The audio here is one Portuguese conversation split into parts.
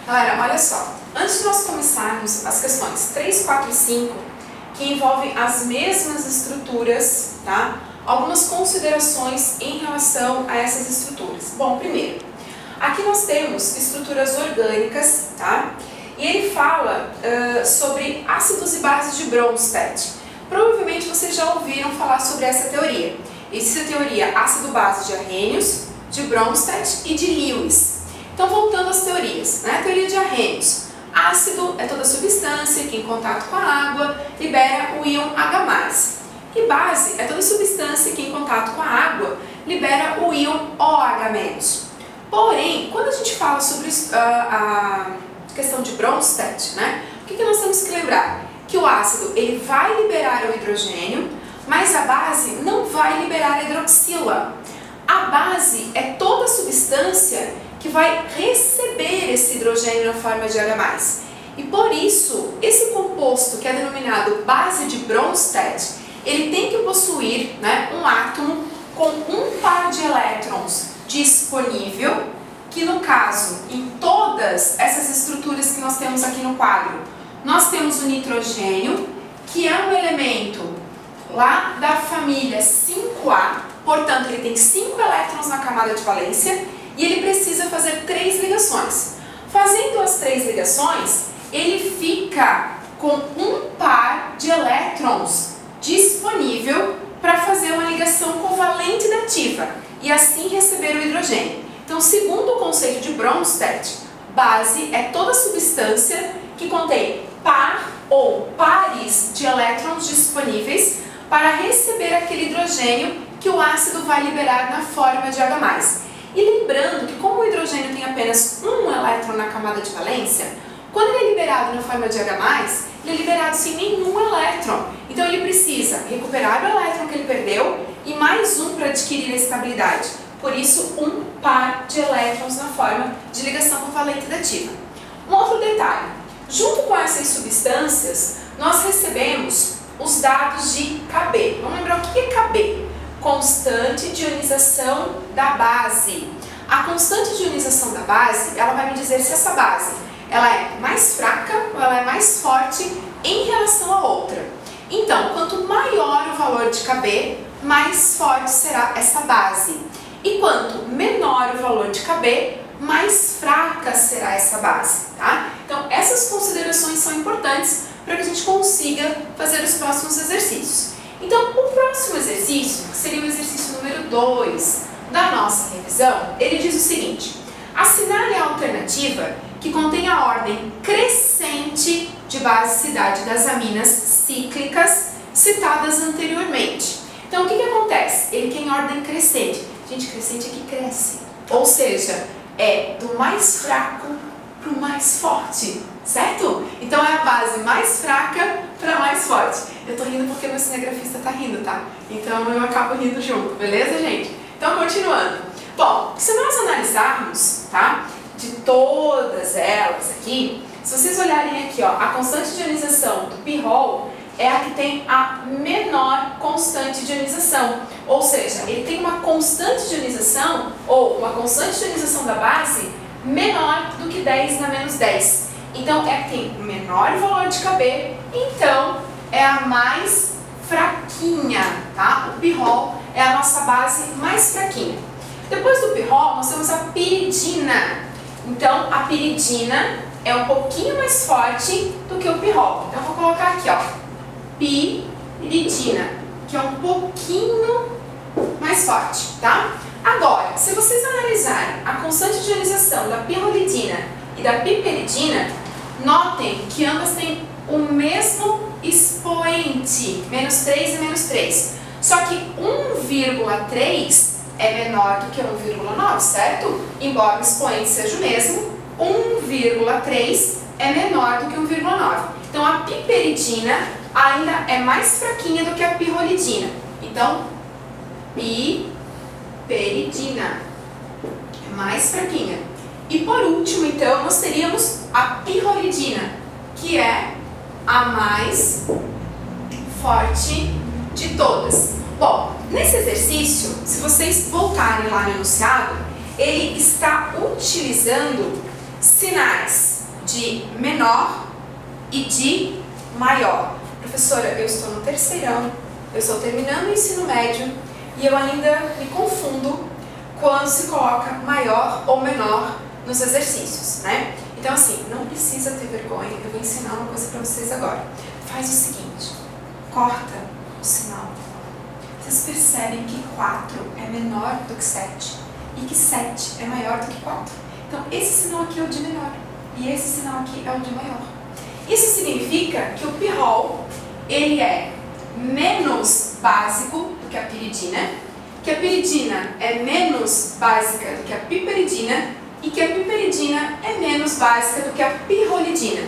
Galera, olha só, antes de nós começarmos as questões 3, 4 e 5, que envolvem as mesmas estruturas, tá? Algumas considerações em relação a essas estruturas. Bom, primeiro, aqui nós temos estruturas orgânicas, tá? E ele fala sobre ácidos e bases de Bronsted. Provavelmente vocês já ouviram falar sobre essa teoria. Existe a teoria ácido-base de Arrhenius, de Bronsted e de Lewis. Então, voltando às teorias, né? A teoria de Arrhenius. Ácido é toda substância que, em contato com a água, libera o íon H+. E base é toda substância que, em contato com a água, libera o íon OH-. Porém, quando a gente fala sobre a questão de Bronsted, né? O que nós temos que lembrar? Que o ácido ele vai liberar o hidrogênio, mas a base não vai liberar a hidroxila. A base é toda substância que vai receber esse hidrogênio na forma de H+. E por isso, esse composto que é denominado base de Bronsted, ele tem que possuir, né, um átomo com um par de elétrons disponível, que no caso, em todas essas estruturas que nós temos aqui no quadro, nós temos o nitrogênio, que é um elemento lá da família 5A, portanto ele tem 5 elétrons na camada de valência, e ele precisa fazer 3 ligações. Fazendo as 3 ligações, ele fica com um par de elétrons disponível para fazer uma ligação covalente dativa e assim receber o hidrogênio. Então, segundo o conceito de Bronsted, base é toda substância que contém par ou pares de elétrons disponíveis para receber aquele hidrogênio que o ácido vai liberar na forma de H+. E lembrando que como o hidrogênio tem apenas um elétron na camada de valência, quando ele é liberado na forma de H+, ele é liberado sem nenhum elétron. Então ele precisa recuperar o elétron que ele perdeu e mais um para adquirir a estabilidade. Por isso, um par de elétrons na forma de ligação covalente dativa. Um outro detalhe, junto com essas substâncias, nós recebemos os dados de Kb. Vamos lembrar o que é Kb? Constante de ionização da base. A constante de ionização da base, ela vai me dizer se essa base ela é mais fraca ou ela é mais forte em relação à outra. Então, quanto maior o valor de Kb, mais forte será essa base. E quanto menor o valor de Kb, mais fraca será essa base, tá? Então, essas considerações são importantes para que a gente consiga fazer os próximos exercícios. Então, o próximo exercício, que seria o exercício número 2 da nossa revisão, ele diz o seguinte: assinale a alternativa que contém a ordem crescente de basicidade das aminas cíclicas citadas anteriormente. Então, o que acontece? Ele tem ordem crescente. Gente, crescente é que cresce. Ou seja, é do mais fraco para o mais forte, certo? Então, é a base mais fraca para mais forte. Eu tô rindo porque meu cinegrafista tá rindo, tá? Então, eu acabo rindo junto, beleza, gente? Então, continuando. Bom, se nós analisarmos, tá? De todas elas aqui, se vocês olharem aqui, ó, a constante de ionização do pirrol é a que tem a menor constante de ionização. Ou seja, ele tem uma constante de ionização, ou uma constante de ionização da base, menor do que 10 na menos 10. Então, é a que tem o menor valor de Kb, então é a mais fraquinha, tá? O pirrol é a nossa base mais fraquinha. Depois do pirrol, nós temos a piridina. Então, a piridina é um pouquinho mais forte do que o pirrol. Então, eu vou colocar aqui, ó, piridina, que é um pouquinho mais forte, tá? Agora, se vocês analisarem a constante de ionização da pirrolidina e da piperidina, notem que ambas têm o mesmo expoente, menos 3 e menos 3. Só que 1,3 é menor do que 1,9, certo? Embora o expoente seja o mesmo, 1,3 é menor do que 1,9. Então, a piperidina ainda é mais fraquinha do que a pirrolidina. Então, piperidina é mais fraquinha. E por último, então, nós teríamos a pirrolidina, que é a mais forte de todas. Bom, nesse exercício, se vocês voltarem lá no enunciado, ele está utilizando sinais de menor e de maior. Professora, eu estou no terceirão, eu estou terminando o ensino médio e eu ainda me confundo quando se coloca maior ou menor nos exercícios, né? Então assim, não precisa ter vergonha, eu vou ensinar uma coisa para vocês agora. Faz o seguinte, corta o sinal. Vocês percebem que 4 é menor do que 7 e que 7 é maior do que 4. Então esse sinal aqui é o de menor e esse sinal aqui é o de maior. Isso significa que o pirrol, ele é menos básico do que a piridina, que a piridina é menos básica do que a piperidina e que a piperidina é menos básica do que a pirrolidina.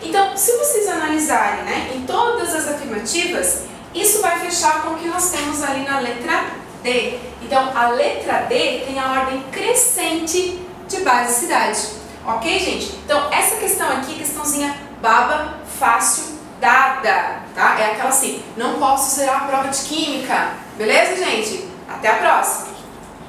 Então, se vocês analisarem, né, em todas as afirmativas, isso vai fechar com o que nós temos ali na letra D. Então, a letra D tem a ordem crescente de basicidade. Ok, gente? Então, essa questão aqui, questãozinha baba, fácil, dada, tá? É aquela assim, não posso zerar a prova de química. Beleza, gente? Até a próxima!